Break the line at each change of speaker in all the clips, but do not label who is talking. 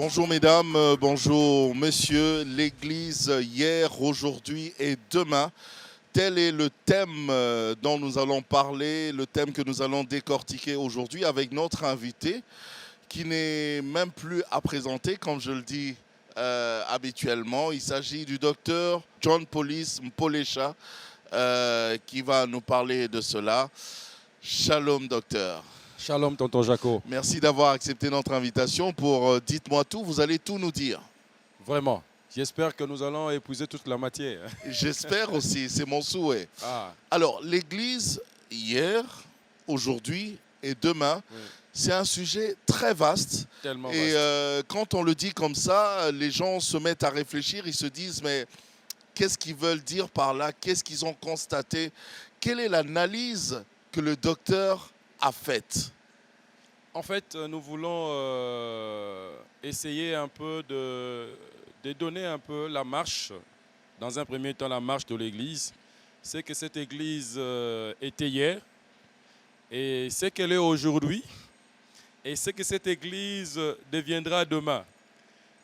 Bonjour mesdames, bonjour messieurs, l'Église hier, aujourd'hui et demain. Tel est le thème dont nous allons parler, le thème que nous allons décortiquer aujourd'hui avec notre invité qui n'est même plus à présenter, comme je le dis habituellement. Il s'agit du docteur John Police Mpolesha qui va nous parler de cela. Shalom docteur.
Shalom, tonton Jaco.
Merci d'avoir accepté notre invitation pour Dites-moi tout. Vous allez tout nous dire.
Vraiment. J'espère que nous allons épouser toute la matière.
J'espère aussi, c'est mon souhait. Alors, l'Église, hier, aujourd'hui et demain, c'est un sujet très vaste.
Tellement
et
vaste.
Quand on le dit comme ça, les gens se mettent à réfléchir, ils se disent, mais qu'est-ce qu'ils veulent dire par là? Qu'est-ce qu'ils ont constaté? Quelle est l'analyse que le docteur a faite?
En fait, nous voulons essayer un peu de donner un peu la marche, dans un premier temps la marche de l'Église. C'est que cette Église était hier, et c'est qu'elle est aujourd'hui, et c'est que cette Église deviendra demain.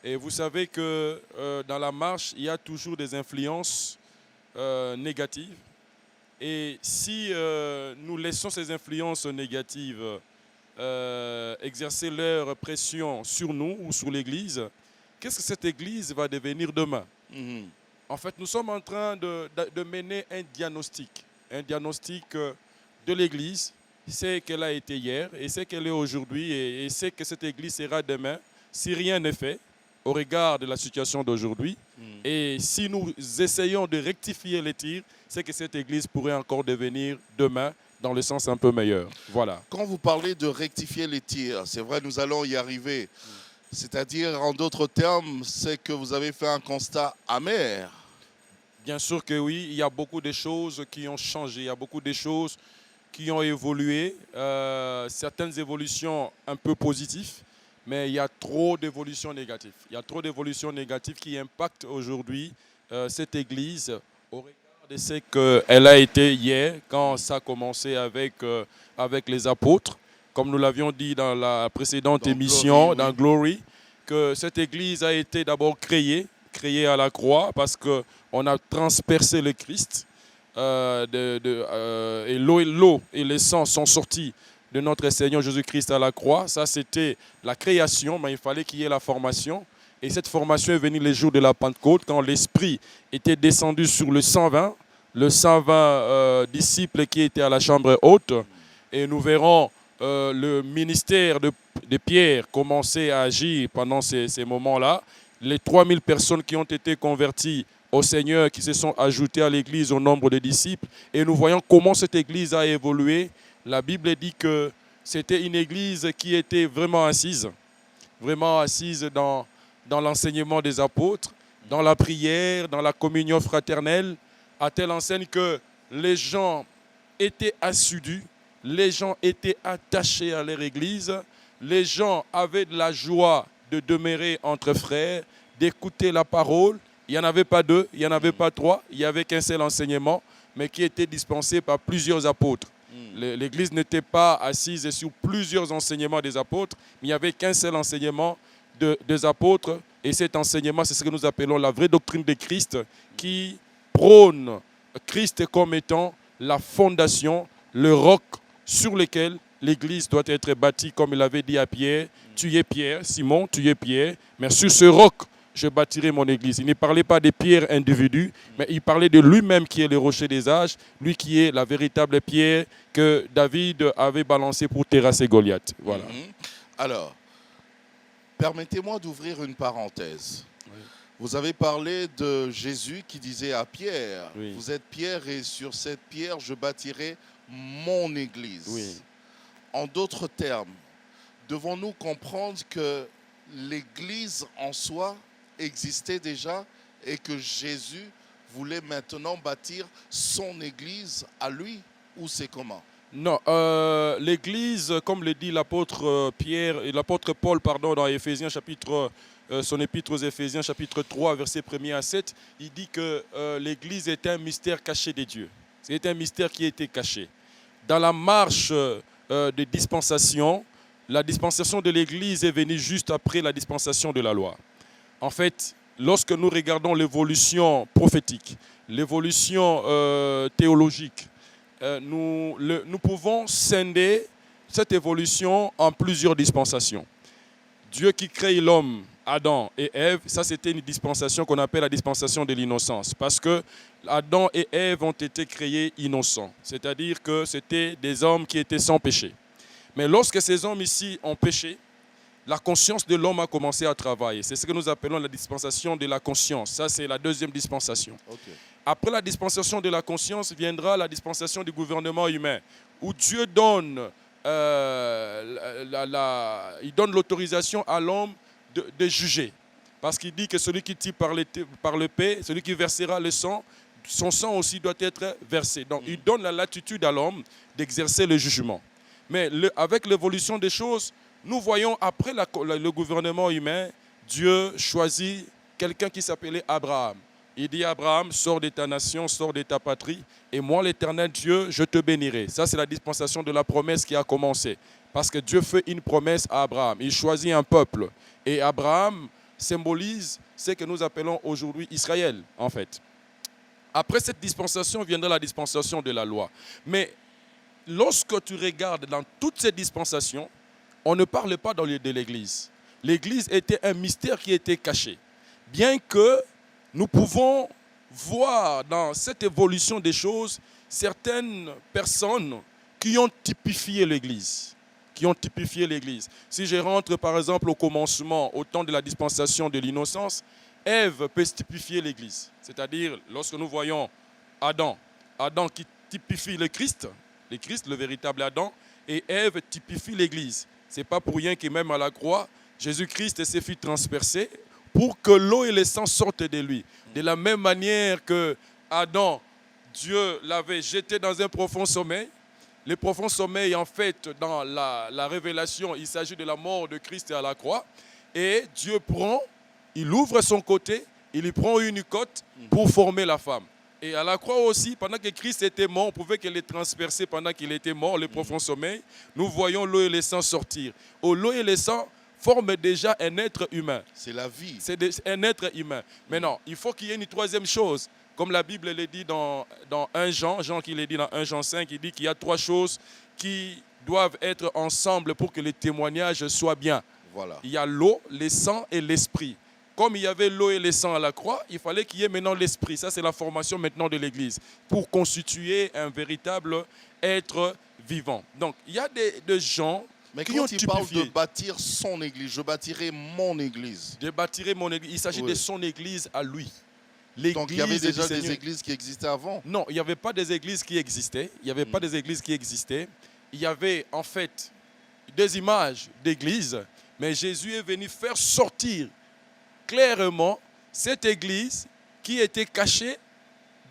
Et vous savez que dans la marche, il y a toujours des influences négatives. Et si nous laissons ces influences négatives exercer leur pression sur nous ou sur l'Église, qu'est-ce que cette Église va devenir demain? En fait, nous sommes en train de mener un diagnostic de l'Église. C'est qu'elle a été hier et c'est qu'elle est aujourd'hui et c'est que cette Église sera demain si rien n'est fait au regard de la situation d'aujourd'hui. Et si nous essayons de rectifier les tirs, c'est que cette Église pourrait encore devenir demain dans le sens un peu meilleur. Voilà.
Quand vous parlez de rectifier les tirs, c'est vrai, nous allons y arriver. C'est-à-dire, en d'autres termes, c'est que vous avez fait un constat amer.
Bien sûr que oui, il y a beaucoup de choses qui ont changé, il y a beaucoup de choses qui ont évolué, certaines évolutions un peu positives, mais il y a trop d'évolutions négatives. Il y a trop d'évolutions négatives qui impactent aujourd'hui cette Église au regard de ce qu'elle a été hier, quand ça a commencé avec les apôtres. Comme nous l'avions dit dans la précédente émission, dans Glory, que cette Église a été d'abord créée à la croix parce qu'on a transpercé le Christ. Et l'eau et le sang sont sortis de notre Seigneur Jésus-Christ à la croix. Ça, c'était la création, mais il fallait qu'il y ait la formation. Et cette formation est venue les jours de la Pentecôte, quand l'Esprit était descendu sur le 120 disciples qui étaient à la chambre haute. Et nous verrons le ministère de Pierre commencer à agir pendant ces moments-là. Les 3000 personnes qui ont été converties au Seigneur, qui se sont ajoutées à l'Église au nombre de disciples. Et nous voyons comment cette Église a évolué. La Bible dit que c'était une Église qui était vraiment assise dans l'enseignement des apôtres, dans la prière, dans la communion fraternelle, à telle enseigne que les gens étaient assidus, les gens étaient attachés à leur Église, les gens avaient de la joie de demeurer entre frères, d'écouter la parole. Il n'y en avait pas deux, il n'y en avait pas trois, il n'y avait qu'un seul enseignement, mais qui était dispensé par plusieurs apôtres. L'Église n'était pas assise sur plusieurs enseignements des apôtres, mais il n'y avait qu'un seul enseignement des apôtres. Et cet enseignement, c'est ce que nous appelons la vraie doctrine de Christ, qui prône Christ comme étant la fondation, le roc sur lequel l'Église doit être bâtie, comme il avait dit à Pierre. Tu es Pierre, Simon, tu es Pierre, mais sur ce roc, je bâtirai mon Église. Il ne parlait pas des pierres individus, mais il parlait de lui-même qui est le rocher des âges, lui qui est la véritable pierre que David avait balancée pour terrasser Goliath. Voilà.
Alors, permettez-moi d'ouvrir une parenthèse. Vous avez parlé de Jésus qui disait à Pierre, vous êtes Pierre et sur cette pierre, je bâtirai mon Église. En d'autres termes, devons-nous comprendre que l'Église en soi existait déjà et que Jésus voulait maintenant bâtir son Église à lui, ou c'est comment?
Non, l'Église, comme le dit l'apôtre Paul, dans Éphésiens chapitre, son épître aux Éphésiens chapitre 3, versets 1er à 7, il dit que l'Église est un mystère caché de Dieu. C'est un mystère qui a été caché. Dans la marche de dispensation, la dispensation de l'Église est venue juste après la dispensation de la loi. En fait, lorsque nous regardons l'évolution prophétique, l'évolution théologique, nous pouvons scinder cette évolution en plusieurs dispensations. Dieu qui crée l'homme, Adam et Ève, ça c'était une dispensation qu'on appelle la dispensation de l'innocence. Parce que Adam et Ève ont été créés innocents. C'est-à-dire que c'était des hommes qui étaient sans péché. Mais lorsque ces hommes ici ont péché, la conscience de l'homme a commencé à travailler. C'est ce que nous appelons la dispensation de la conscience. Ça, c'est la deuxième dispensation. Okay. Après la dispensation de la conscience viendra la dispensation du gouvernement humain, où Dieu donne, il donne l'autorisation à l'homme de juger. Parce qu'il dit que celui qui tire par l'épée, celui qui versera le sang, son sang aussi doit être versé. Donc, il donne la latitude à l'homme d'exercer le jugement. Mais avec l'évolution des choses, nous voyons après le gouvernement humain, Dieu choisit quelqu'un qui s'appelait Abraham. Il dit à Abraham, sors de ta nation, sors de ta patrie, et moi l'Éternel Dieu, je te bénirai. Ça, c'est la dispensation de la promesse qui a commencé. Parce que Dieu fait une promesse à Abraham. Il choisit un peuple. Et Abraham symbolise ce que nous appelons aujourd'hui Israël, en fait. Après cette dispensation viendra la dispensation de la loi. Mais lorsque tu regardes dans toutes ces dispensations, on ne parle pas de l'Église. L'Église était un mystère qui était caché. Bien que nous pouvons voir dans cette évolution des choses certaines personnes qui ont typifié l'Église. Si je rentre par exemple au commencement, au temps de la dispensation de l'innocence, Ève peut typifier l'Église. C'est-à-dire, lorsque nous voyons Adam qui typifie le Christ, le véritable Adam, et Ève typifie l'Église. Ce n'est pas pour rien que même à la croix, Jésus-Christ s'est fait transpercer pour que l'eau et le sang sortent de lui. De la même manière que Adam, Dieu l'avait jeté dans un profond sommeil. Le profond sommeil, en fait, dans la révélation, il s'agit de la mort de Christ à la croix. Et Dieu il ouvre son côté, il y prend une côte pour former la femme. Et à la croix aussi, pendant que Christ était mort, on pouvait qu'il les transpercer pendant qu'il était mort, le profond sommeil. Nous voyons l'eau et le sang sortir. L'eau et le sang forment déjà un être humain.
C'est la vie.
C'est un être humain. Maintenant, il faut qu'il y ait une troisième chose. Comme la Bible le dit dans 1 Jean qui le dit dans 1 Jean 5, il dit qu'il y a 3 choses qui doivent être ensemble pour que le témoignage soit bien.
Voilà.
Il y a l'eau, le sang et l'esprit. Comme il y avait l'eau et le sang à la croix, il fallait qu'il y ait maintenant l'esprit. Ça, c'est la formation maintenant de l'Église pour constituer un véritable être vivant. Donc, il y a des gens
mais
qui
quand
ont
il parle de bâtir son Église, je bâtirai mon Église.
De bâtir mon Église, il s'agit de son Église à lui.
Donc, il y avait déjà des églises qui existaient avant?
Non, il n'y avait pas des églises qui existaient. Il y avait en fait des images d'églises, mais Jésus est venu faire sortir clairement cette église qui était cachée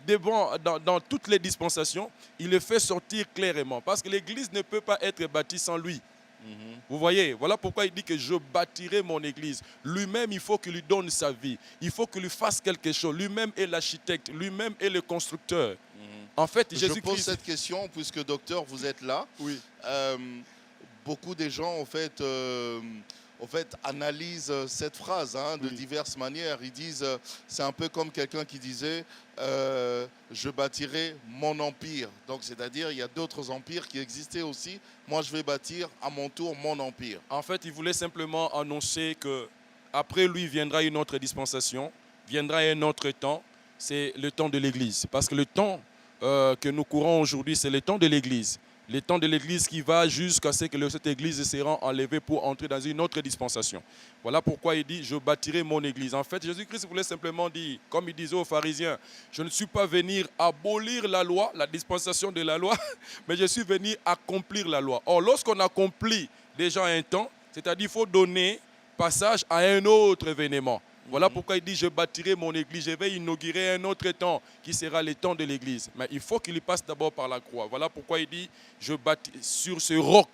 dans toutes les dispensations. Il le fait sortir clairement parce que l'église ne peut pas être bâtie sans lui. Vous voyez, voilà pourquoi il dit que je bâtirai mon église. Lui-même, il faut qu'il lui donne sa vie. Il faut qu'il lui fasse quelque chose. Lui-même est l'architecte. Lui-même est le constructeur. En fait, Jésus-Christ...
Je pose cette question puisque, docteur, vous êtes là.
Oui.
Beaucoup des gens, en fait, analysent cette phrase de diverses manières. Ils disent, c'est un peu comme quelqu'un qui disait je bâtirai mon empire. Donc, c'est-à-dire, il y a d'autres empires qui existaient aussi. Moi, je vais bâtir à mon tour mon empire.
En fait, il voulait simplement annoncer qu'après lui viendra une autre dispensation, viendra un autre temps. C'est le temps de l'Église. Parce que le temps que nous courons aujourd'hui, c'est le temps de l'Église. Le temps de l'Église qui va jusqu'à ce que cette Église sera enlevée pour entrer dans une autre dispensation. Voilà pourquoi il dit, je bâtirai mon Église. En fait, Jésus-Christ voulait simplement dire, comme il disait aux pharisiens, je ne suis pas venu abolir la loi, la dispensation de la loi, mais je suis venu accomplir la loi. Or, lorsqu'on accomplit déjà un temps, c'est-à-dire qu'il faut donner passage à un autre événement. Voilà pourquoi il dit, je bâtirai mon église, je vais inaugurer un autre temps qui sera le temps de l'église. Mais il faut qu'il y passe d'abord par la croix. Voilà pourquoi il dit, sur ce roc,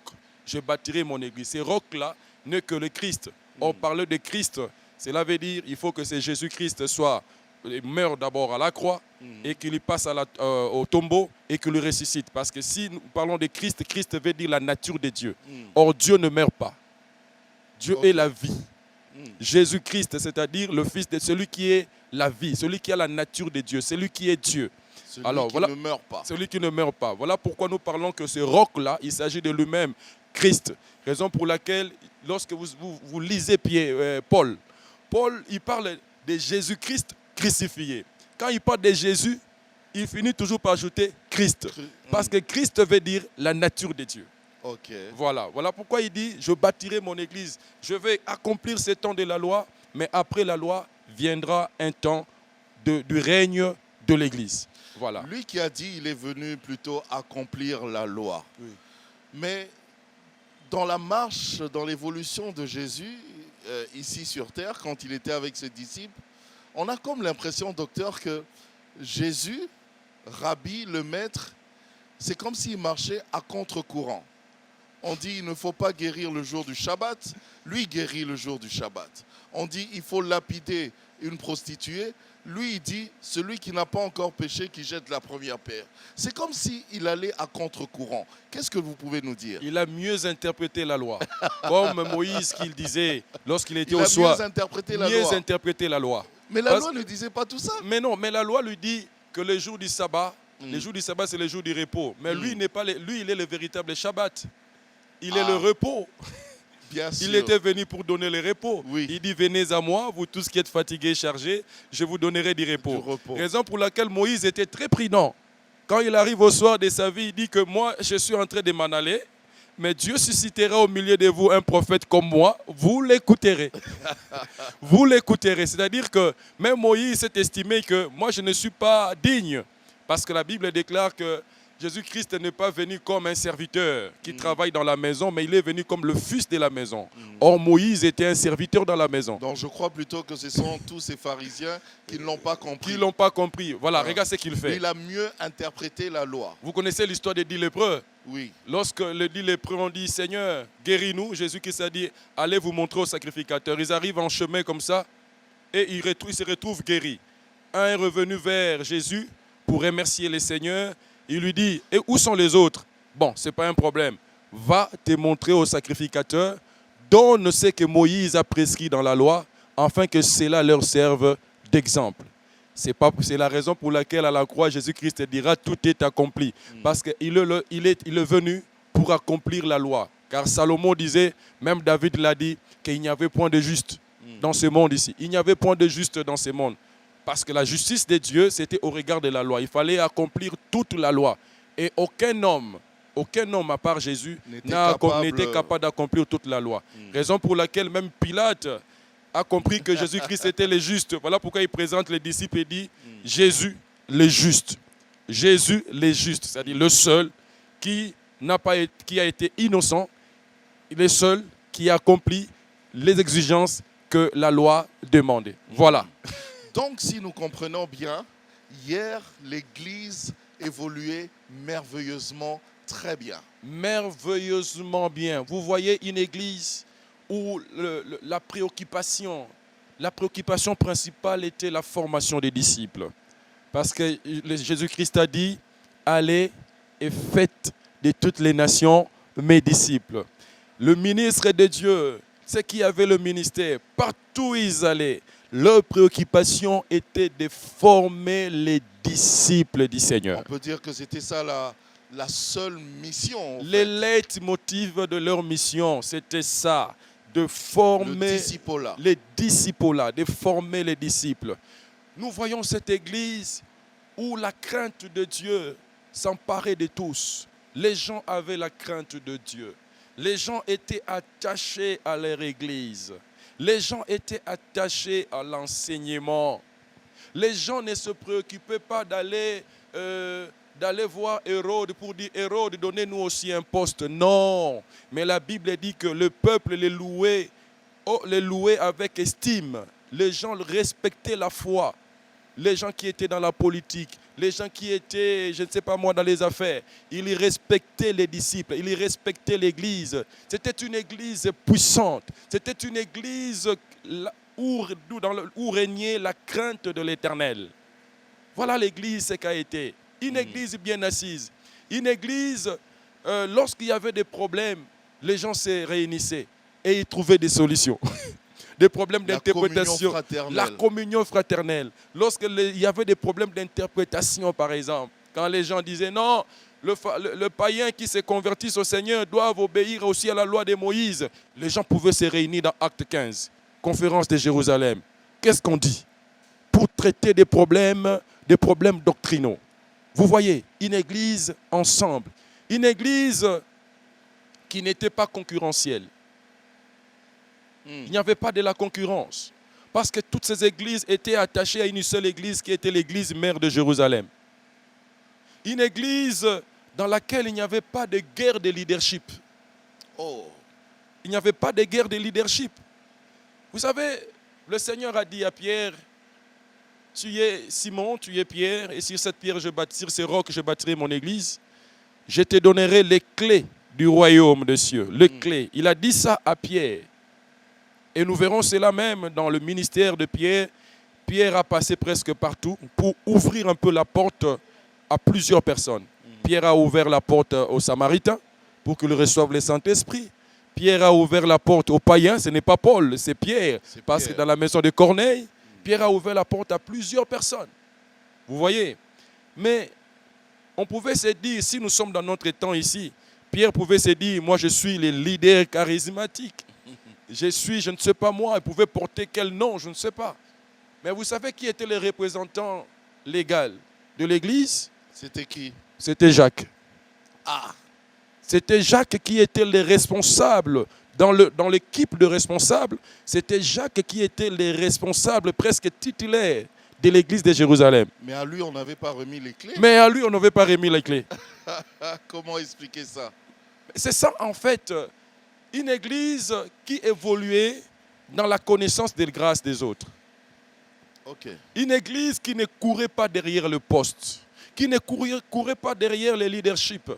je bâtirai mon église. Ce roc-là n'est que le Christ. On parle de Christ, cela veut dire qu'il faut que ce Jésus-Christ soit meurt d'abord à la croix et qu'il y passe au tombeau et qu'il le ressuscite. Parce que si nous parlons de Christ, Christ veut dire la nature de Dieu. Or, Dieu ne meurt pas. Dieu est la vie. Jésus-Christ, c'est-à-dire le Fils de celui qui est la vie, celui qui a la nature de Dieu, celui qui est Dieu.
Celui qui ne meurt pas.
Celui qui ne meurt pas. Voilà pourquoi nous parlons que ce roc-là, il s'agit de lui-même, Christ. Raison pour laquelle, lorsque vous lisez Paul, il parle de Jésus-Christ crucifié. Quand il parle de Jésus, il finit toujours par ajouter Christ. Parce que Christ veut dire la nature de Dieu.
Okay.
Voilà pourquoi il dit, je bâtirai mon église. Je vais accomplir ce temps de la loi, mais après la loi viendra un temps du règne de l'église. Voilà.
Lui qui a dit, il est venu plutôt accomplir la loi.
Oui.
Mais dans la marche, dans l'évolution de Jésus, ici sur terre, quand il était avec ses disciples, on a comme l'impression, docteur, que Jésus, Rabbi, le maître, c'est comme s'il marchait à contre-courant. On dit il ne faut pas guérir le jour du Shabbat, lui guérit le jour du Shabbat. On dit il faut lapider une prostituée, lui il dit celui qui n'a pas encore péché qui jette la première pierre. C'est comme s'il allait à contre-courant. Qu'est-ce que vous pouvez nous dire?
Il a mieux interprété la loi. Comme Moïse qu'il disait lorsqu'il était au soir.
Mieux interprété la loi. Mais la loi ne disait pas tout ça.
Mais non, mais la loi lui dit que le jour du sabbat, le jour du sabbat c'est le jour du repos. Mais lui, il est le véritable Shabbat. Il est le repos.
Bien sûr.
Il était venu pour donner le repos.
Oui.
Il dit, venez à moi, vous tous qui êtes fatigués et chargés, je vous donnerai du repos. Raison pour laquelle Moïse était très prudent. Quand il arrive au soir de sa vie, il dit que moi, je suis en train de m'en aller, mais Dieu suscitera au milieu de vous un prophète comme moi, vous l'écouterez. Vous l'écouterez. C'est-à-dire que même Moïse s'est estimé que moi, je ne suis pas digne. Parce que la Bible déclare que Jésus-Christ n'est pas venu comme un serviteur qui travaille dans la maison, mais il est venu comme le fils de la maison. Or, Moïse était un serviteur dans la maison.
Donc, je crois plutôt que ce sont tous ces pharisiens qui ne l'ont pas compris.
Qui ne l'ont pas compris. Voilà, regarde ce qu'il fait.
Il a mieux interprété la loi.
Vous connaissez l'histoire des 10 lépreux?
Oui.
Lorsque les 10 lépreux ont dit, Seigneur, guéris-nous, Jésus-Christ a dit, allez vous montrer au sacrificateur. Ils arrivent en chemin comme ça et ils se retrouvent guéris. Un est revenu vers Jésus pour remercier le Seigneur. Il lui dit, et où sont les autres? Bon, ce n'est pas un problème. Va te montrer au sacrificateur, donne ce que Moïse a prescrit dans la loi, afin que cela leur serve d'exemple. C'est la raison pour laquelle à la croix, Jésus-Christ dira, tout est accompli. Parce qu'il est venu pour accomplir la loi. Car Salomon disait, même David l'a dit, qu'il n'y avait point de juste dans ce monde ici. Il n'y avait point de juste dans ce monde. Parce que la justice de Dieu, c'était au regard de la loi. Il fallait accomplir toute la loi. Et aucun homme à part Jésus n'était capable d'accomplir toute la loi. Raison pour laquelle même Pilate a compris que Jésus-Christ était le juste. Voilà pourquoi il présente les disciples et dit Jésus le juste. Jésus le juste, c'est-à-dire le seul qui a été innocent, le seul qui a accompli les exigences que la loi demandait. Voilà.
Donc, si nous comprenons bien, hier, l'Église évoluait merveilleusement très bien.
Merveilleusement bien. Vous voyez une Église où la préoccupation principale était la formation des disciples. Parce que Jésus-Christ a dit, allez et faites de toutes les nations mes disciples. Le ministre de Dieu, ceux qui avaient le ministère, partout où ils allaient, leur préoccupation était de former les disciples du Seigneur.
On peut dire que c'était ça la seule mission.
Le leitmotiv de leur mission, c'était ça, de former les disciples, de former les disciples. Nous voyons cette église où la crainte de Dieu s'emparait de tous. Les gens avaient la crainte de Dieu. Les gens étaient attachés à leur église. Les gens étaient attachés à l'enseignement. Les gens ne se préoccupaient pas d'aller voir Hérode pour dire « Hérode, donnez-nous aussi un poste ». Non, mais la Bible dit que le peuple les louait avec estime. Les gens respectaient la foi. Les gens qui étaient dans la politique, les gens qui étaient, je ne sais pas moi, dans les affaires, ils respectaient les disciples, ils respectaient l'église. C'était une église puissante. C'était une église où régnait la crainte de l'Éternel. Voilà l'église, ce qu'a été. Une église bien assise. Une église, lorsqu'il y avait des problèmes, les gens se réunissaient et ils trouvaient des solutions. Des problèmes d'interprétation. La communion fraternelle. Lorsqu'il y avait des problèmes d'interprétation, par exemple, quand les gens disaient non, le païen qui se convertisse au Seigneur doit obéir aussi à la loi de Moïse. Les gens pouvaient se réunir dans Acte 15, conférence de Jérusalem. Qu'est-ce qu'on dit? Pour traiter des problèmes doctrinaux. Vous voyez, une église ensemble. Une église qui n'était pas concurrentielle. Il n'y avait pas de la concurrence. Parce que toutes ces églises étaient attachées à une seule église qui était l'église mère de Jérusalem. Une église dans laquelle il n'y avait pas de guerre de leadership. Il n'y avait pas de guerre de leadership. Vous savez, le Seigneur a dit à Pierre, tu es Simon, tu es Pierre, et sur cette pierre je bâtirai, ce roc je bâtirai mon église. Je te donnerai les clés du royaume des cieux. Les clés. Il a dit ça à Pierre. Et nous verrons cela même dans le ministère de Pierre. Pierre a passé presque partout pour ouvrir un peu la porte à plusieurs personnes. Pierre a ouvert la porte aux Samaritains pour qu'ils reçoivent le Saint-Esprit. Pierre a ouvert la porte aux païens. Ce n'est pas Paul, c'est Pierre. Parce que dans la maison de Corneille, Pierre a ouvert la porte à plusieurs personnes. Vous voyez? Mais on pouvait se dire, si nous sommes dans notre temps ici, Pierre pouvait se dire, moi je suis le leader charismatique. Je ne sais pas moi, il pouvait porter quel nom, je ne sais pas. Mais vous savez qui était le représentant légal de l'Église?
C'était qui?
C'était Jacques. C'était Jacques qui était le responsable. Dans l'équipe de responsables, c'était Jacques qui était le responsable presque titulaire de l'Église de Jérusalem.
Mais à lui, on n'avait pas remis les clés. Comment expliquer ça?
C'est ça, en fait. Une église qui évoluait dans la connaissance des grâces des autres. Une église qui ne courait pas derrière le poste, qui ne courait pas derrière le leadership.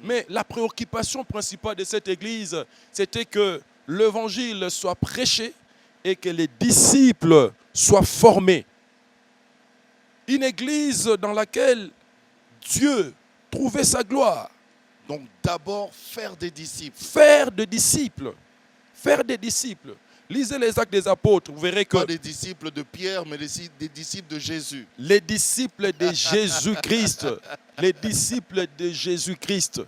Mais la préoccupation principale de cette église, c'était que l'évangile soit prêché et que les disciples soient formés. Une église dans laquelle Dieu trouvait sa gloire.
Donc d'abord, faire des disciples.
Faire des disciples. Faire des disciples. Lisez les Actes des Apôtres, vous verrez que...
Pas des disciples de Pierre, mais des disciples de Jésus.
Les disciples de Jésus-Christ. Les disciples de Jésus-Christ.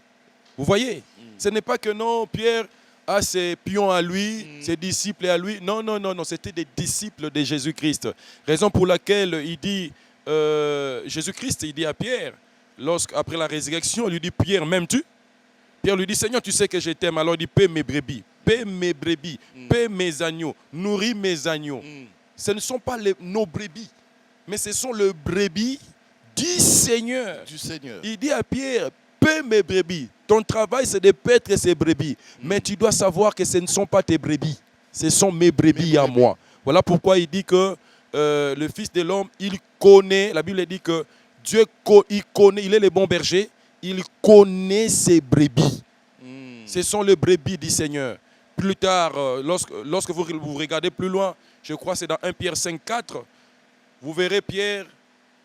Vous voyez? Ce n'est pas que non, Pierre a ses pions à lui, ses disciples à lui. Non, non, non, non, c'était des disciples de Jésus-Christ. Raison pour laquelle il dit, Jésus-Christ, il dit à Pierre, après la résurrection, il lui dit, Pierre, m'aimes-tu? Pierre lui dit, Seigneur, tu sais que je t'aime. Alors il dit, paie mes brebis, paie mes agneaux, nourris mes agneaux. Ce ne sont pas nos brebis, mais ce sont les brebis du Seigneur. Il dit à Pierre, paie mes brebis. Ton travail, c'est de paître ces brebis. Mais tu dois savoir que ce ne sont pas tes brebis. Ce sont mes brebis à moi. Voilà pourquoi il dit que le Fils de l'homme, il connaît, la Bible dit que Dieu, il connaît, il est le bon berger, il connaît ses brebis. Ce sont les brebis du Seigneur. Plus tard, lorsque vous regardez plus loin, je crois que c'est dans 1 Pierre 5, 4, vous verrez Pierre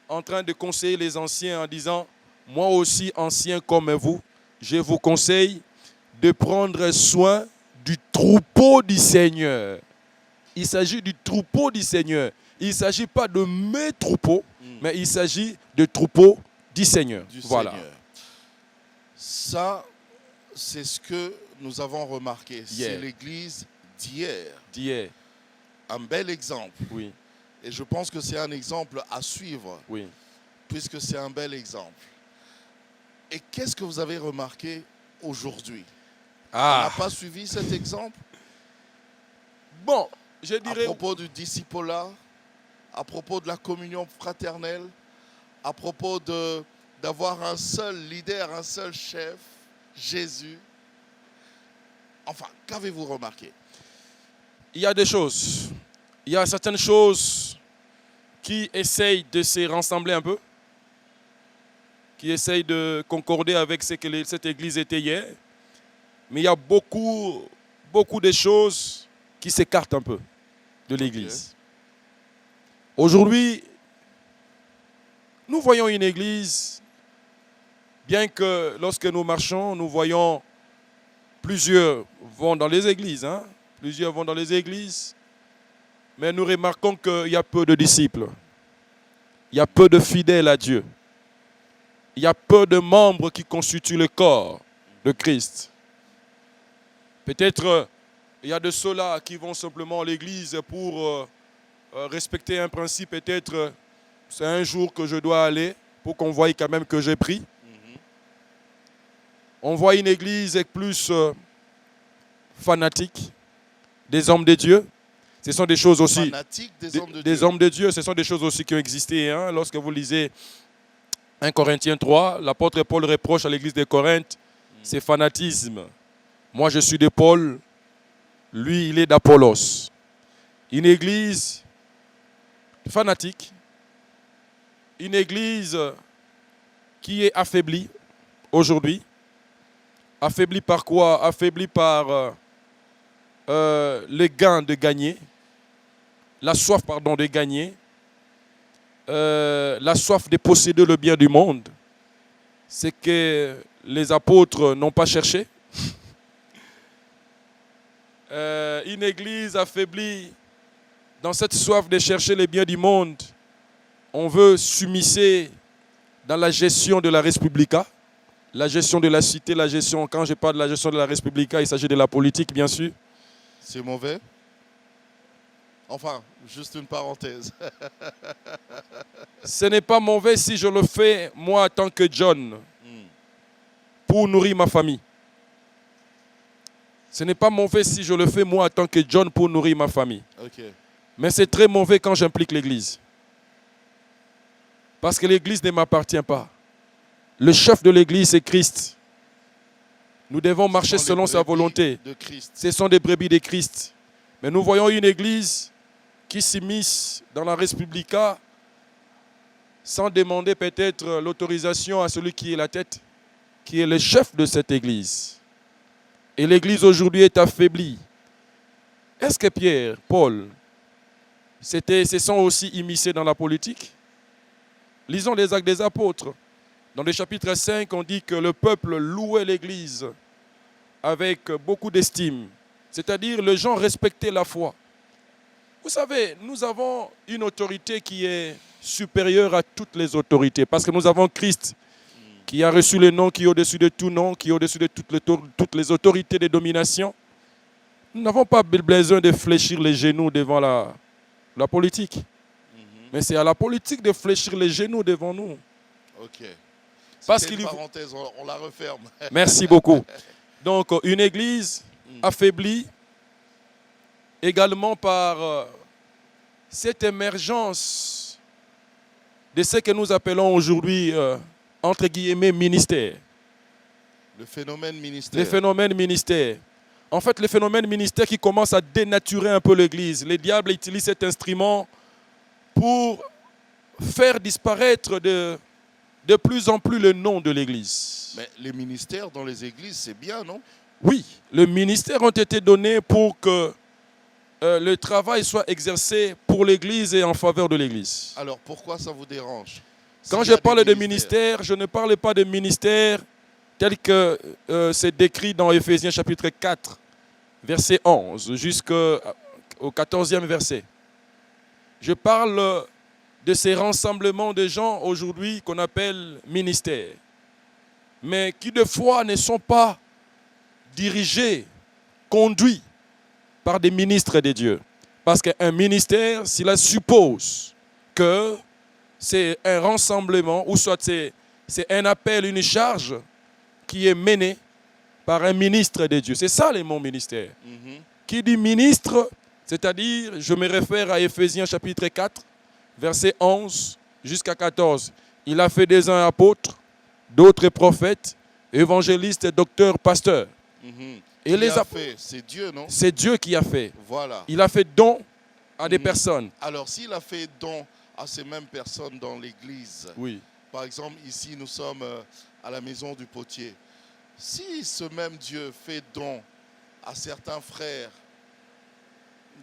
en train de conseiller les anciens en disant, moi aussi ancien comme vous, je vous conseille de prendre soin du troupeau du Seigneur. Il s'agit du troupeau du Seigneur. Il ne s'agit pas de mes troupeaux, mais il s'agit de troupeau du Seigneur. Voilà.
Ça, c'est ce que nous avons remarqué. C'est l'église d'hier. Un bel exemple.
Oui.
Et je pense que c'est un exemple à suivre.
Oui.
Puisque c'est un bel exemple. Et qu'est-ce que vous avez remarqué aujourd'hui? On n'a pas suivi cet exemple?
Bon, je dirais...
À propos du discipolat, à propos de la communion fraternelle, à propos d'avoir un seul leader, un seul chef, Jésus. Enfin, qu'avez-vous remarqué?
Il y a des choses. Il y a certaines choses qui essayent de se rassembler un peu, qui essayent de concorder avec ce que cette église était hier. Mais il y a beaucoup de choses qui s'écartent un peu de l'Église. Aujourd'hui, nous voyons une Église, bien que lorsque nous marchons, nous voyons plusieurs vont dans les églises, plusieurs vont dans les églises, mais nous remarquons qu'il y a peu de disciples, il y a peu de fidèles à Dieu, il y a peu de membres qui constituent le corps de Christ. Peut-être il y a de ceux-là qui vont simplement à l'église pour respecter un principe. Peut-être c'est un jour que je dois aller pour qu'on voie quand même que j'ai pris. On voit une église avec plus fanatique des hommes de Dieu. Ce sont des choses aussi.
Fanatiques des hommes de Dieu.
Des hommes de Dieu, ce sont des choses aussi qui ont existé. Lorsque vous lisez 1 Corinthiens 3, l'apôtre Paul reproche à l'église de Corinthe c'est fanatisme. Moi, je suis de Paul, lui, il est d'Apollos. Une église fanatique, une église qui est affaiblie aujourd'hui. Affaiblie par quoi? Affaiblie par le gain de gagner, la soif, de gagner, la soif de posséder le bien du monde. C'est que les apôtres n'ont pas cherché. Une église affaiblie dans cette soif de chercher les biens du monde. On veut s'immiscer dans la gestion de la Respublica, la gestion de la cité, la gestion, quand je parle de la gestion de la Respublica, il s'agit de la politique, bien sûr.
C'est mauvais? Enfin, juste une parenthèse.
Ce n'est pas mauvais si je le fais, moi, en tant que John, pour nourrir ma famille. Ce n'est pas mauvais si je le fais, moi, en tant que John, pour nourrir ma famille.
Okay.
Mais c'est très mauvais quand j'implique l'Église. Parce que l'Église ne m'appartient pas. Le chef de l'Église, c'est Christ. Nous devons marcher selon sa volonté. Ce sont des brebis de Christ. Mais nous voyons une Église qui s'immisce dans la Respublica sans demander peut-être l'autorisation à celui qui est la tête, qui est le chef de cette Église. Et l'Église aujourd'hui est affaiblie. Est-ce que Pierre, Paul, se sont aussi immiscés dans la politique? Lisons les Actes des Apôtres. Dans le chapitre 5, on dit que le peuple louait l'Église avec beaucoup d'estime. C'est-à-dire, les gens respectaient la foi. Vous savez, nous avons une autorité qui est supérieure à toutes les autorités. Parce que nous avons Christ qui a reçu le nom qui est au-dessus de tout nom, qui est au-dessus de toutes les autorités de domination. Nous n'avons pas besoin de fléchir les genoux devant la politique. Mais c'est à la politique de fléchir les genoux devant nous.
Ok.
Parce
qu'il parenthèse, on la referme.
Merci beaucoup. Donc, une église affaiblie également par cette émergence de ce que nous appelons aujourd'hui, entre guillemets, ministère.
Le phénomène ministère.
Le phénomène ministère. En fait, le phénomène ministère qui commence à dénaturer un peu l'église. Le diable utilise cet instrument pour faire disparaître de plus en plus le nom de l'église.
Mais les ministères dans les églises, c'est bien, non?
Oui, les ministères ont été donnés pour que le travail soit exercé pour l'église et en faveur de l'église.
Alors pourquoi ça vous dérange?
Quand je parle de ministère, je ne parle pas de ministère tel que c'est décrit dans Éphésiens chapitre 4, verset 11, jusqu'au 14e verset. Je parle de ces rassemblements de gens aujourd'hui qu'on appelle ministères, mais qui de fois ne sont pas dirigés, conduits par des ministres de Dieu. Parce qu'un ministère, cela suppose que c'est un rassemblement, ou soit c'est un appel, une charge qui est menée par un ministre de Dieu. C'est ça le mot ministère. Qui dit ministre, c'est-à-dire, je me réfère à Éphésiens chapitre 4, verset 11 jusqu'à 14. Il a fait des uns apôtres, d'autres prophètes, évangélistes, docteurs, pasteurs.
Et les a fait, c'est Dieu, non?
C'est Dieu qui a fait.
Voilà.
Il a fait don à des personnes.
Alors, s'il a fait don à ces mêmes personnes dans l'église,
oui.
Par exemple, ici, nous sommes à la maison du potier. Si ce même Dieu fait don à certains frères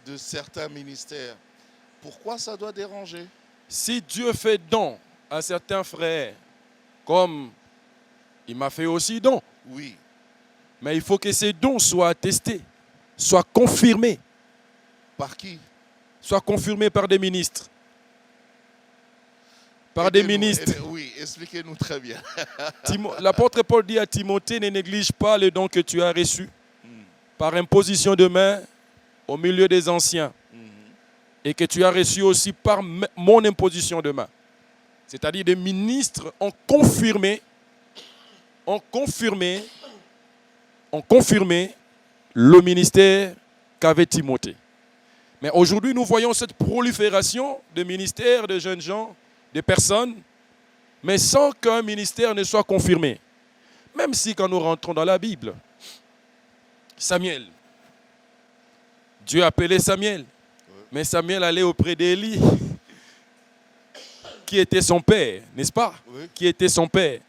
de certains ministères, pourquoi ça doit déranger?
Si Dieu fait don à certains frères, comme il m'a fait aussi don,
Oui.
mais il faut que ces dons soient attestés, soient confirmés.
Par qui?
Soient confirmés par des ministres. Par des ministres.
Oui, expliquez-nous très bien.
L'apôtre Paul dit à Timothée, ne néglige pas le don que tu as reçu par imposition de main au milieu des anciens et que tu as reçu aussi par mon imposition de main. C'est-à-dire des ministres ont confirmé le ministère qu'avait Timothée. Mais aujourd'hui, nous voyons cette prolifération de ministères, de jeunes gens, de personnes, mais sans qu'un ministère ne soit confirmé. Même si quand nous rentrons dans la Bible, Samuel, Dieu appelait Samuel, mais Samuel allait auprès d'Élie, qui était son père, n'est-ce pas? Oui. Qui était son père.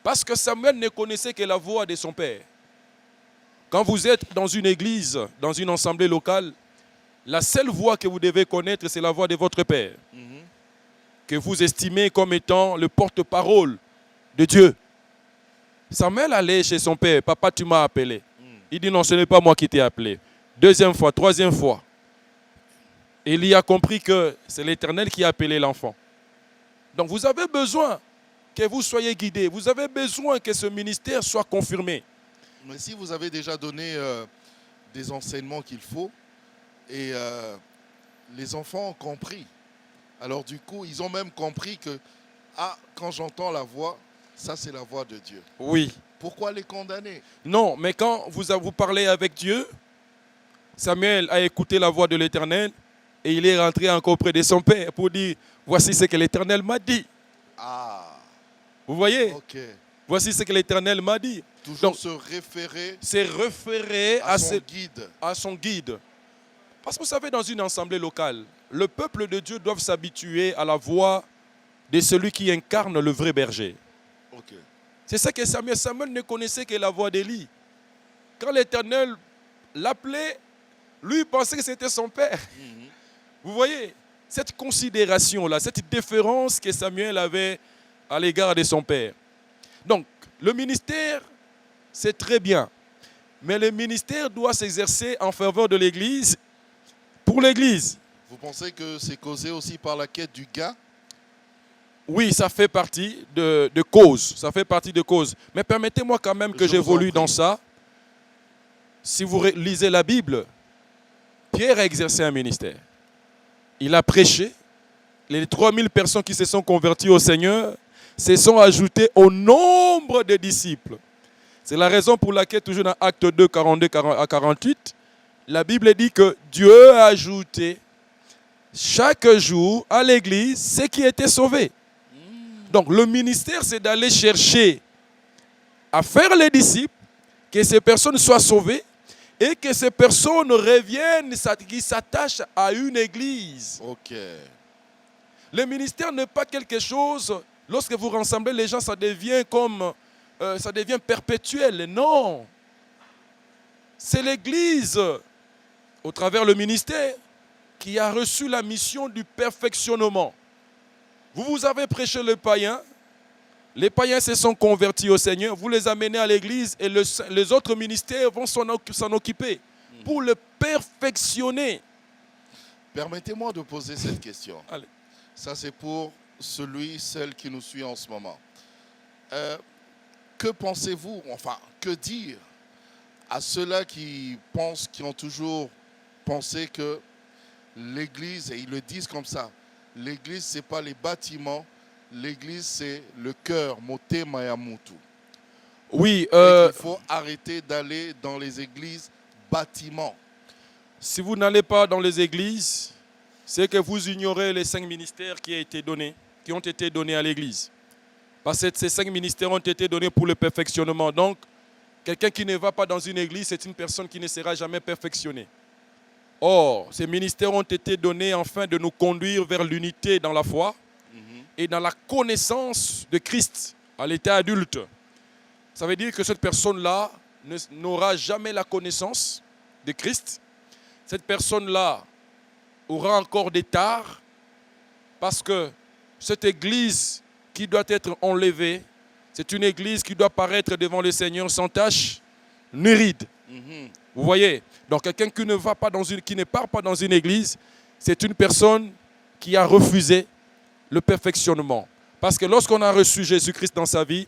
Parce que Samuel ne connaissait que la voix de son père. Quand vous êtes dans une église, dans une assemblée locale, la seule voix que vous devez connaître, c'est la voix de votre père, que vous estimez comme étant le porte-parole de Dieu. Samuel allait chez son père, papa, tu m'as appelé. Il dit non, ce n'est pas moi qui t'ai appelé. Deuxième fois, troisième fois. Élie a compris que c'est l'Éternel qui a appelé l'enfant. Donc vous avez besoin que vous soyez guidés. Vous avez besoin que ce ministère soit confirmé.
Mais si vous avez déjà donné des enseignements qu'il faut, et les enfants ont compris. Alors du coup, ils ont même compris que quand j'entends la voix, ça c'est la voix de Dieu.
Oui.
Pourquoi les condamner?
Non, mais quand vous parlez avec Dieu, Samuel a écouté la voix de l'Éternel et il est rentré encore auprès de son père pour dire, voici ce que l'Éternel m'a dit.
Ah.
Vous voyez?
Ok.
Voici ce que l'Éternel m'a dit.
Toujours
donc,
se référer
à son guide. Parce que vous savez, dans une assemblée locale, le peuple de Dieu doit s'habituer à la voix de celui qui incarne le vrai berger.
Okay.
C'est ça que Samuel ne connaissait que la voix d'Élie. Quand l'Éternel l'appelait, lui pensait que c'était son père. Vous voyez, cette considération-là, cette déférence que Samuel avait à l'égard de son père. Donc, le ministère, c'est très bien. Mais le ministère doit s'exercer en faveur de l'Église, pour l'Église.
Vous pensez que c'est causé aussi par la quête du gain?
Oui, ça fait partie de cause. Ça fait partie de cause. Mais permettez-moi quand même que j'évolue dans ça. Si vous lisez la Bible, Pierre a exercé un ministère. Il a prêché. Les 3000 personnes qui se sont converties au Seigneur se sont ajoutées au nombre des disciples. C'est la raison pour laquelle, toujours dans Actes 2, 42 à 48, la Bible dit que Dieu a ajouté chaque jour à l'Église ceux qui étaient sauvés. Donc le ministère, c'est d'aller chercher à faire les disciples, que ces personnes soient sauvées et que ces personnes reviennent, qui s'attachent à une Église.
Ok.
Le ministère n'est pas quelque chose, lorsque vous rassemblez les gens, ça devient perpétuel. Non. C'est l'Église, au travers le ministère, qui a reçu la mission du perfectionnement. Vous avez prêché les païens se sont convertis au Seigneur, vous les amenez à l'Église et les autres ministères vont s'en occuper pour le perfectionner.
Permettez-moi de poser cette question.
Allez.
Ça, c'est pour celle qui nous suit en ce moment. Que pensez-vous, enfin, que dire à ceux-là qui ont toujours pensé que l'Église, et ils le disent comme ça, l'Église, ce n'est pas les bâtiments, l'Église, c'est le cœur, Motema ya Mutu.
Oui.
Il faut arrêter d'aller dans les églises bâtiments.
Si vous n'allez pas dans les églises, c'est que vous ignorez les 5 ministères qui ont été donnés à l'Église. Parce que ces 5 ministères ont été donnés pour le perfectionnement. Donc, quelqu'un qui ne va pas dans une église, c'est une personne qui ne sera jamais perfectionnée. Or, ces ministères ont été donnés afin de nous conduire vers l'unité dans la foi et dans la connaissance de Christ à l'état adulte. Ça veut dire que cette personne-là n'aura jamais la connaissance de Christ cette personne-là aura encore des tares parce que cette église qui doit être enlevée, c'est une église qui doit paraître devant le Seigneur sans tache ni ride. Vous voyez? Donc quelqu'un qui ne part pas dans une église, c'est une personne qui a refusé le perfectionnement. Parce que lorsqu'on a reçu Jésus-Christ dans sa vie,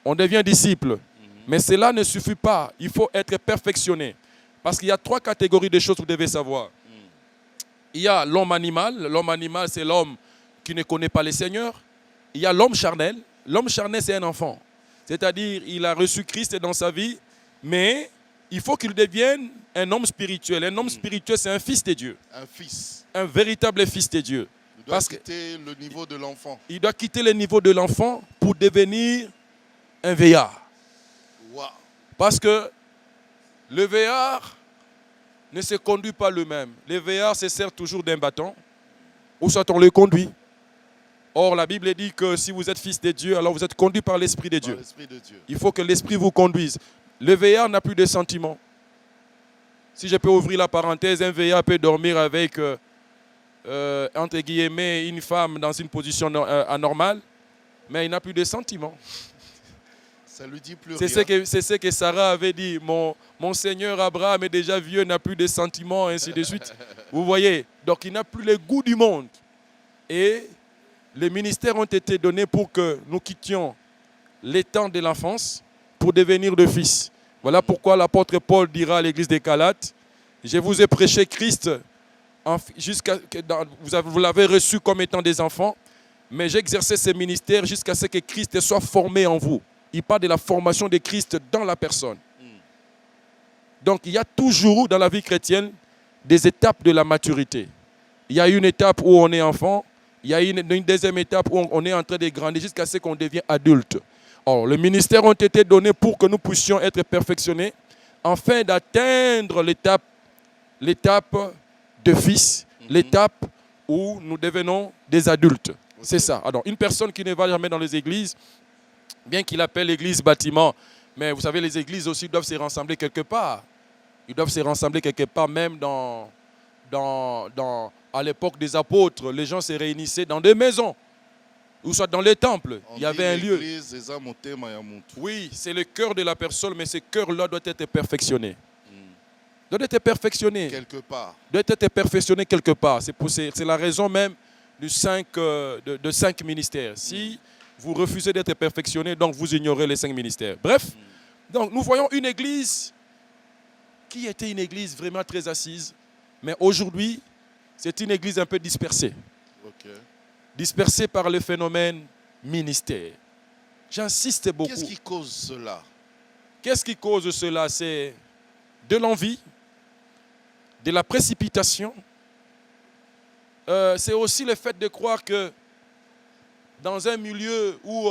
on devient disciple. Mais cela ne suffit pas. Il faut être perfectionné. Parce qu'il y a 3 catégories de choses que vous devez savoir. Il y a l'homme animal. L'homme animal, c'est l'homme qui ne connaît pas le Seigneur. Il y a l'homme charnel. L'homme charnel, c'est un enfant. C'est-à-dire, il a reçu Christ dans sa vie, mais il faut qu'il devienne un homme spirituel. Un homme spirituel, c'est un fils de Dieu.
Un fils.
Un véritable fils de Dieu.
Il doit quitter le niveau de l'enfant.
Il doit quitter le niveau de l'enfant pour devenir un vieillard.
Wow.
Parce que le vieillard ne se conduit pas lui-même. Le vieillard se sert toujours d'un bâton, ou soit on le conduit. Or, la Bible dit que si vous êtes fils de Dieu, alors vous êtes conduit par l'Esprit de Dieu. Il faut que l'Esprit vous conduise. Le vieillard n'a plus de sentiments. Si je peux ouvrir la parenthèse, un vieillard peut dormir avec, entre guillemets, une femme dans une position anormale, mais il n'a plus de sentiments.
Ça lui dit plus
rien. C'est ce que Sarah avait dit. Mon Seigneur Abraham est déjà vieux, n'a plus de sentiments, ainsi de suite. Vous voyez? Donc il n'a plus le goût du monde. Et les ministères ont été donnés pour que nous quittions les temps de l'enfance pour devenir de fils. Voilà pourquoi l'apôtre Paul dira à l'église des Galates, je vous ai prêché Christ, vous l'avez reçu comme étant des enfants, mais j'exerçais ce ministère jusqu'à ce que Christ soit formé en vous. Il parle de la formation de Christ dans la personne. Donc il y a toujours dans la vie chrétienne des étapes de la maturité. Il y a une étape où on est enfant, il y a une deuxième étape où on est en train de grandir jusqu'à ce qu'on devienne adulte. Or, les ministères ont été donnés pour que nous puissions être perfectionnés afin d'atteindre l'étape de fils, l'étape où nous devenons des adultes. Okay. C'est ça. Alors, une personne qui ne va jamais dans les églises, bien qu'il appelle l'église bâtiment, mais vous savez, les églises aussi doivent se rassembler quelque part. Ils doivent se rassembler quelque part, même à l'époque des apôtres, les gens se réunissaient dans des maisons, ou soit dans les temples. Il y avait un lieu. Oui, c'est le cœur de la personne, mais ce cœur-là doit être perfectionné. Doit être perfectionné.
Quelque part.
Doit être perfectionné quelque part. C'est la raison même de 5 ministères. Si vous refusez d'être perfectionné, donc vous ignorez les 5 ministères. Bref, donc nous voyons une église qui était une église vraiment très assise, mais aujourd'hui, c'est une église un peu dispersée.
Okay.
Dispersée par le phénomène ministère. J'insiste beaucoup.
Qu'est-ce qui cause cela?
Qu'est-ce qui cause cela? C'est de l'envie, de la précipitation. C'est aussi le fait de croire que dans un milieu où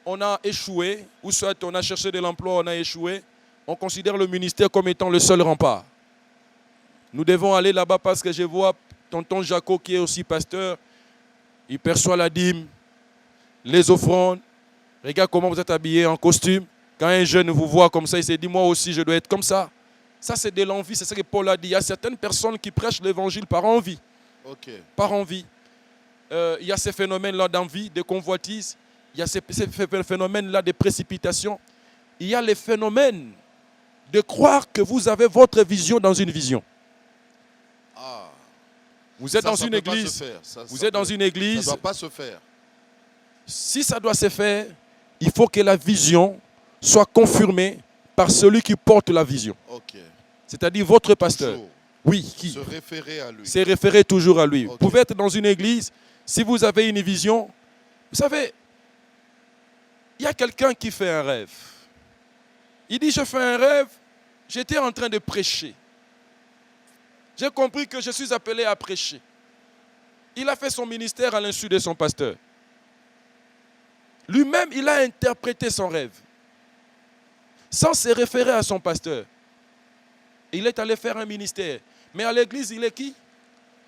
on a échoué, ou soit on a cherché de l'emploi, on a échoué, on considère le ministère comme étant le seul rempart. Nous devons aller là-bas parce que je vois tonton Jaco qui est aussi pasteur. Il perçoit la dîme, les offrandes. Regarde comment vous êtes habillés en costume. Quand un jeune vous voit comme ça, il se dit, moi aussi, je dois être comme ça. Ça, c'est de l'envie. C'est ce que Paul a dit. Il y a certaines personnes qui prêchent l'évangile par envie.
Okay.
Par envie. Il y a ces phénomènes-là d'envie, de convoitise. Il y a ces phénomènes-là de précipitation. Il y a les phénomènes de croire que vous avez votre vision dans une vision.
Ah.
Vous êtes dans une église. Vous êtes dans une église.
Ça ne doit pas se faire.
Si ça doit se faire, il faut que la vision soit confirmée par celui qui porte la vision.
Okay.
C'est-à-dire votre pasteur.
Toujours.
Oui, qui
se référer à lui.
Se référer toujours à lui.
Okay.
Vous pouvez être dans une église, si vous avez une vision, vous savez, il y a quelqu'un qui fait un rêve. Il dit, je fais un rêve, j'étais en train de prêcher. J'ai compris que je suis appelé à prêcher. Il a fait son ministère à l'insu de son pasteur. Lui-même, il a interprété son rêve. Sans se référer à son pasteur. Il est allé faire un ministère. Mais à l'église, il est qui?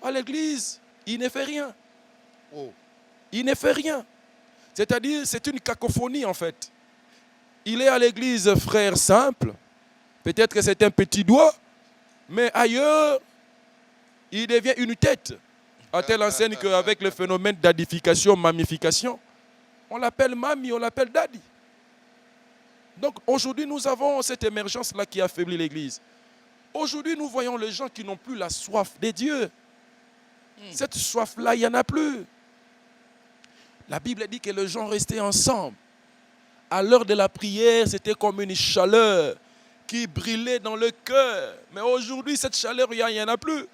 À l'église, il ne fait rien.
Oh.
Il ne fait rien. C'est-à-dire, c'est une cacophonie en fait. Il est à l'église frère simple. Peut-être que c'est un petit doigt. Mais ailleurs, il devient une tête. À telle enseigne qu'avec le phénomène d'adification, mammification, on l'appelle mamie, on l'appelle daddy. Donc aujourd'hui, nous avons cette émergence-là qui affaiblit l'Église. Aujourd'hui, nous voyons les gens qui n'ont plus la soif des dieux. Cette soif-là, il n'y en a plus. La Bible dit que les gens restaient ensemble. À l'heure de la prière, c'était comme une chaleur qui brûlait dans le cœur. Mais aujourd'hui, cette chaleur, il n'y en a plus.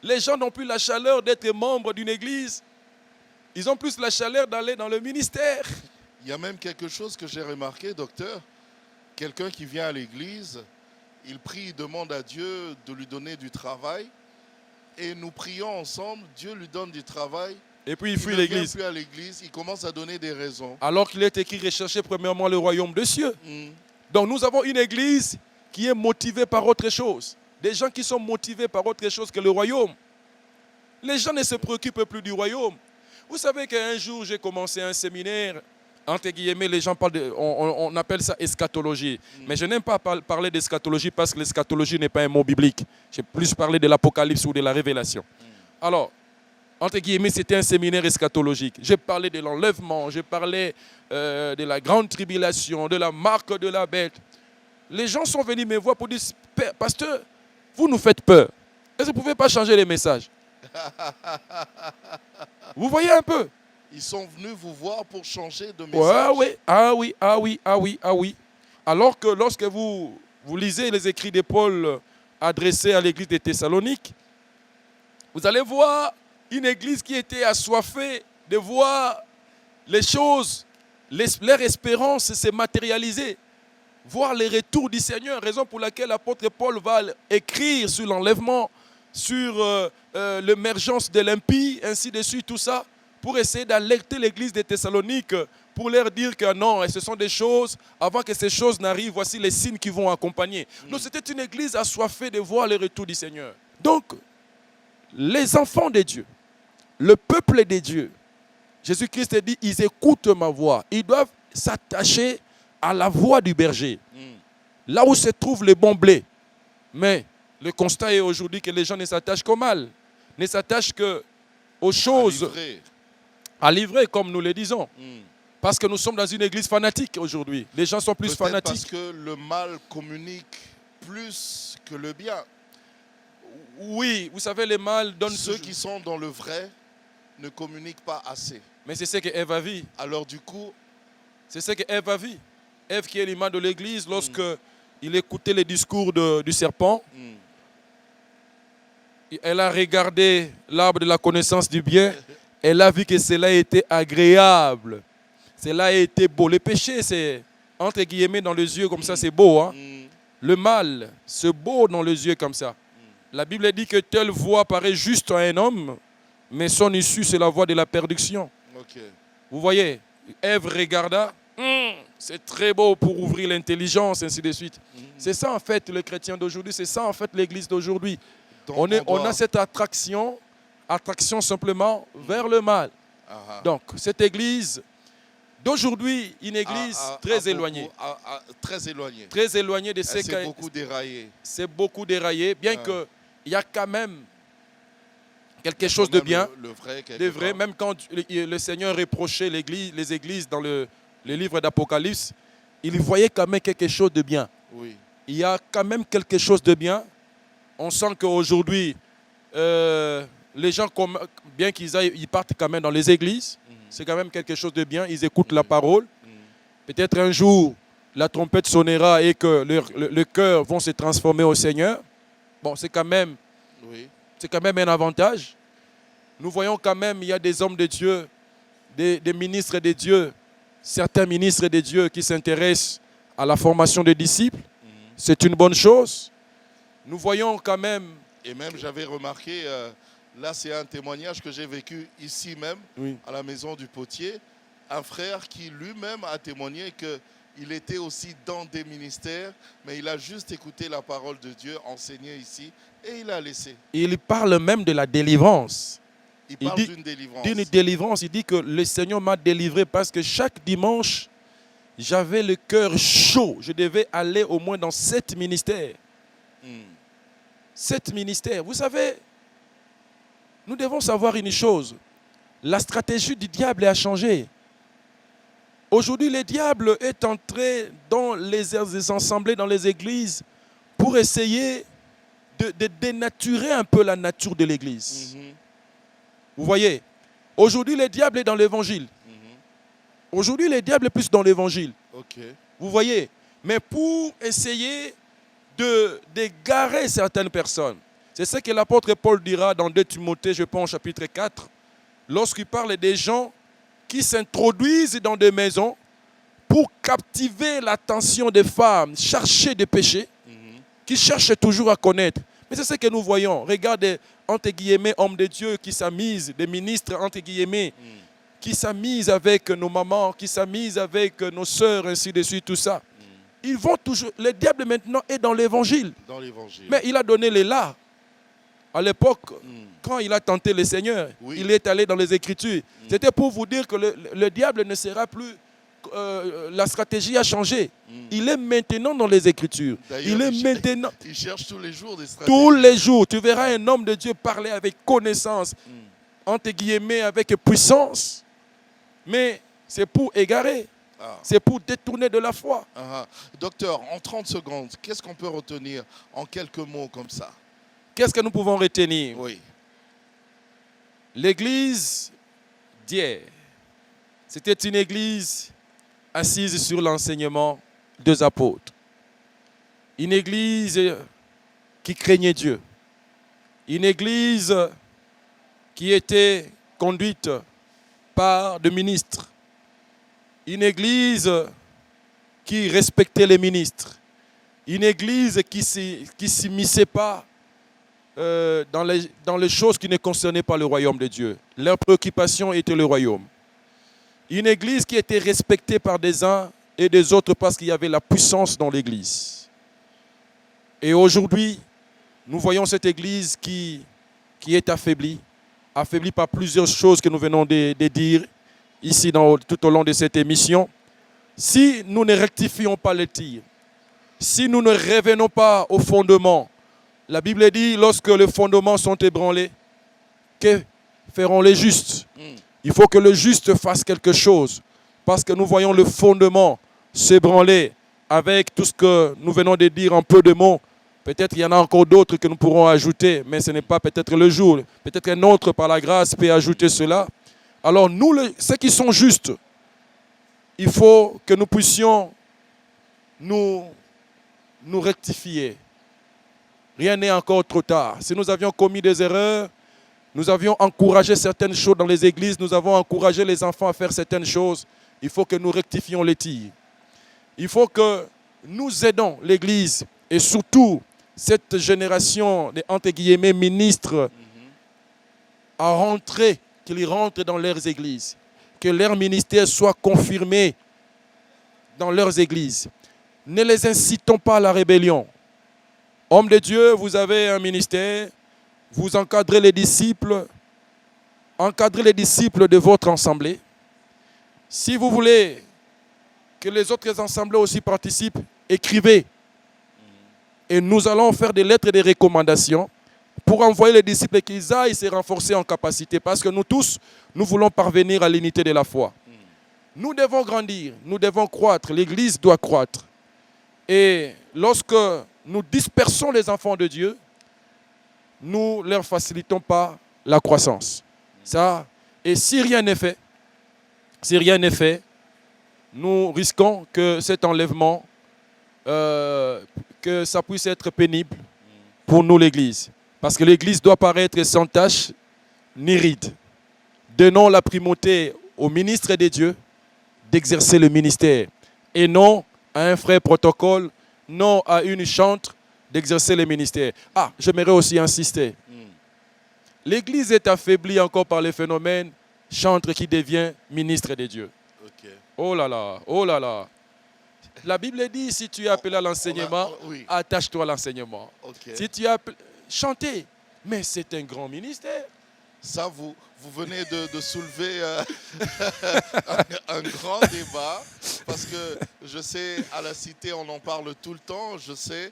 Les gens n'ont plus la chaleur d'être membres d'une église. Ils ont plus la chaleur d'aller dans le ministère.
Il y a même quelque chose que j'ai remarqué, docteur. Quelqu'un qui vient à l'église, il prie, il demande à Dieu de lui donner du travail. Et nous prions ensemble, Dieu lui donne du travail.
Et puis il fuit l'église.
Il ne vient plus à l'église, il commence à donner des raisons.
Alors qu'il est écrit, recherchez premièrement le royaume des cieux. Donc nous avons une église qui est motivée par autre chose. Des gens qui sont motivés par autre chose que le royaume. Les gens ne se préoccupent plus du royaume. Vous savez qu'un jour, j'ai commencé un séminaire, entre guillemets, les gens parlent on appelle ça eschatologie. Mais je n'aime pas parler d'eschatologie parce que l'eschatologie n'est pas un mot biblique. J'ai plus parlé de l'Apocalypse ou de la Révélation. Alors, entre guillemets, c'était un séminaire eschatologique. J'ai parlé de l'enlèvement, j'ai parlé de la grande tribulation, de la marque de la bête. Les gens sont venus me voir pour dire, pasteur, vous nous faites peur. Est-ce que vous ne pouvez pas changer les messages? Vous voyez un peu?
Ils sont venus vous voir pour changer de message.
Ouais, ah oui. Alors que lorsque vous lisez les écrits de Paul adressés à l'église de Thessalonique, vous allez voir une église qui était assoiffée de voir les choses, leur espérance se matérialiser, voir les retours du Seigneur, raison pour laquelle l'apôtre Paul va écrire sur l'enlèvement, sur l'émergence de l'impie, ainsi de suite, tout ça, pour essayer d'alerter l'église de Thessalonique, pour leur dire que non, ce sont des choses, avant que ces choses n'arrivent, voici les signes qui vont accompagner. Donc c'était une église assoiffée de voir le retour du Seigneur. Donc, les enfants de Dieu, le peuple de Dieu, Jésus-Christ dit, ils écoutent ma voix. Ils doivent s'attacher à la voix du berger. Là où se trouve le bon blé. Mais le constat est aujourd'hui que les gens ne s'attachent qu'au mal. Ne s'attachent qu'aux choses à livrer, comme nous le disons. Parce que nous sommes dans une église fanatique aujourd'hui. Les gens sont plus fanatiques.
Parce que le mal communique plus que le bien.
Oui, vous savez, le mal donne...
Ceux qui sont dans le vrai ne communiquent pas assez.
Mais c'est ce que Ève a vu.
Alors du coup...
C'est ce que Ève a vu. Ève qui est l'image de l'église, lorsque il écoutait les discours du serpent, elle a regardé l'arbre de la connaissance du bien, elle a vu que cela était agréable. Cela a été beau. Le péché, c'est entre guillemets dans les yeux comme ça, c'est beau. Hein? Le mal, c'est beau dans les yeux comme ça. La Bible dit que telle voix paraît juste à un homme, mais son issue, c'est la voie de la perdition. Vous voyez, Ève regarda, c'est très beau pour ouvrir l'intelligence, ainsi de suite. C'est ça en fait le chrétien d'aujourd'hui, c'est ça en fait l'église d'aujourd'hui. On a cette attraction simplement vers le mal. Donc cette église d'aujourd'hui, une église très éloignée.
Très éloignée.
Très éloignée de ce
c'est beaucoup déraillé.
C'est beaucoup déraillé, bien qu'il y a quand même quelque chose de bien, de vrai, même quand le Seigneur reprochait les églises dans le livre d'Apocalypse, il voyait quand même quelque chose de bien.
Oui.
Il y a quand même quelque chose de bien. On sent qu'aujourd'hui, les gens, bien ils partent quand même dans les églises, c'est quand même quelque chose de bien, ils écoutent la parole. Peut-être un jour, la trompette sonnera et que le cœur vont se transformer au Seigneur. Bon, c'est quand même un avantage. Nous voyons quand même, il y a des hommes de Dieu, des ministres de Dieu, certains ministres de Dieu qui s'intéressent à la formation des disciples. C'est une bonne chose. Nous voyons quand même...
Et même, j'avais remarqué, là c'est un témoignage que j'ai vécu ici même, à la maison du potier, un frère qui lui-même a témoigné qu'il était aussi dans des ministères, mais il a juste écouté la parole de Dieu enseignée ici, et il a laissé.
Il parle même de la délivrance.
Il parle d'une délivrance.
D'une délivrance, il dit que le Seigneur m'a délivré parce que chaque dimanche, j'avais le cœur chaud. Je devais aller au moins dans 7 ministères. 7 ministères. Vous savez, nous devons savoir une chose. La stratégie du diable a changé. Aujourd'hui, le diable est entré dans les assemblées, dans les églises, pour essayer de dénaturer un peu la nature de l'église. Vous voyez, aujourd'hui, le diable est dans l'évangile. Aujourd'hui, le diable est plus dans l'évangile. Vous voyez, mais pour essayer d'égarer certaines personnes. C'est ce que l'apôtre Paul dira dans 2 Timothée, je pense, chapitre 4, lorsqu'il parle des gens qui s'introduisent dans des maisons pour captiver l'attention des femmes, chercher des péchés, qui cherchent toujours à connaître. Mais c'est ce que nous voyons. Regardez, entre guillemets, hommes de Dieu qui s'amusent, des ministres, entre guillemets, qui s'amusent avec nos mamans, qui s'amusent avec nos sœurs, ainsi de suite, tout ça. Ils vont toujours. Le diable maintenant est dans l'évangile. Mais il a donné les là. À l'époque, quand il a tenté le Seigneur, il est allé dans les Écritures. C'était pour vous dire que le diable ne sera plus. La stratégie a changé. Il est maintenant dans les Écritures. Il est maintenant.
Il cherche tous les jours des stratégies.
Tous les jours, tu verras un homme de Dieu parler avec connaissance, entre guillemets, avec puissance. Mais c'est pour égarer. C'est pour détourner de la foi.
Docteur, en 30 secondes, qu'est-ce qu'on peut retenir en quelques mots comme ça?
Qu'est-ce que nous pouvons retenir?
Oui.
L'église d'hier, c'était une église assise sur l'enseignement des apôtres. Une église qui craignait Dieu. Une église qui était conduite par des ministres. Une église qui respectait les ministres. Une église qui ne s'immisçait pas dans les choses qui ne concernaient pas le royaume de Dieu. Leur préoccupation était le royaume. Une église qui était respectée par des uns et des autres parce qu'il y avait la puissance dans l'église. Et aujourd'hui, nous voyons cette église qui est affaiblie par plusieurs choses que nous venons de dire ici tout au long de cette émission. Si nous ne rectifions pas les tirs, si nous ne revenons pas au fondement, la Bible dit, lorsque les fondements sont ébranlés, que feront les justes? Il faut que le juste fasse quelque chose, parce que nous voyons le fondement s'ébranler avec tout ce que nous venons de dire en peu de mots. Peut-être qu'il y en a encore d'autres que nous pourrons ajouter, mais ce n'est pas peut-être le jour. Peut-être qu'un autre, par la grâce, peut ajouter cela. Alors nous, ceux qui sont justes, il faut que nous puissions nous rectifier. Rien n'est encore trop tard. Si nous avions commis des erreurs, nous avions encouragé certaines choses dans les églises, nous avons encouragé les enfants à faire certaines choses, il faut que nous rectifions les tirs. Il faut que nous aidons l'Église et surtout cette génération de, entre guillemets, ministres à rentrer, qu'ils rentrent dans leurs églises, que leur ministère soit confirmé dans leurs églises. Ne les incitons pas à la rébellion. Hommes de Dieu, vous avez un ministère, vous encadrez les disciples de votre assemblée. Si vous voulez que les autres assemblées aussi participent, écrivez. Et nous allons faire des lettres de recommandation pour envoyer les disciples qu'ils aillent se renforcer en capacité. Parce que nous tous, nous voulons parvenir à l'unité de la foi. Nous devons grandir, nous devons croître, l'Église doit croître. Et lorsque nous dispersons les enfants de Dieu, nous ne leur facilitons pas la croissance. Ça, et si rien n'est fait, nous risquons que cet enlèvement, que ça puisse être pénible pour nous, l'Église. Parce que l'Église doit paraître sans tache ni ride. Donnons la primauté au ministre de Dieu d'exercer le ministère et non à un frère protocole, non à une chantre d'exercer le ministère. Ah, j'aimerais aussi insister. L'Église est affaiblie encore par le phénomène chantre qui devient ministre de Dieu. Oh là là, oh là là. La Bible dit, si tu es appelé à l'enseignement, attache-toi à l'enseignement. Si tu as chanté, mais c'est un grand ministère.
Ça, vous venez de soulever un grand débat, parce que je sais, à la Cité, on en parle tout le temps. Je sais,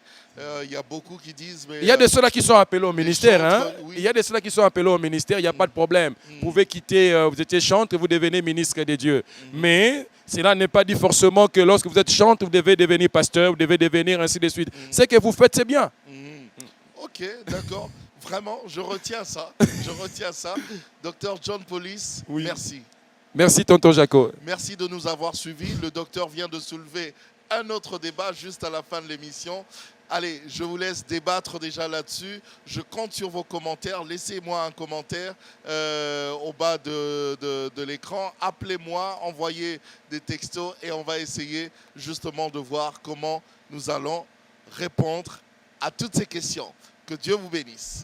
il y a beaucoup qui disent... Mais,
il y a de ceux-là qui sont appelés au ministère.
chantres, oui.
Il y a de ceux-là qui sont appelés au ministère, il n'y a pas de problème. Vous pouvez quitter, vous étiez chantre, vous devenez ministre de Dieu. Mais cela n'est pas dit forcément que lorsque vous êtes chantre, vous devez devenir pasteur, vous devez devenir ainsi de suite. Ce que vous faites, c'est bien.
Ok, d'accord. Vraiment, je retiens ça. Je retiens ça. Docteur John Paulis,
Oui.
merci.
Merci, tonton Jaco.
Merci de nous avoir suivis. Le docteur vient de soulever un autre débat juste à la fin de l'émission. Allez, je vous laisse débattre déjà là-dessus. Je compte sur vos commentaires. Laissez-moi un commentaire au bas de l'écran. Appelez-moi, envoyez des textos et on va essayer justement de voir comment nous allons répondre à toutes ces questions. Que Dieu vous bénisse.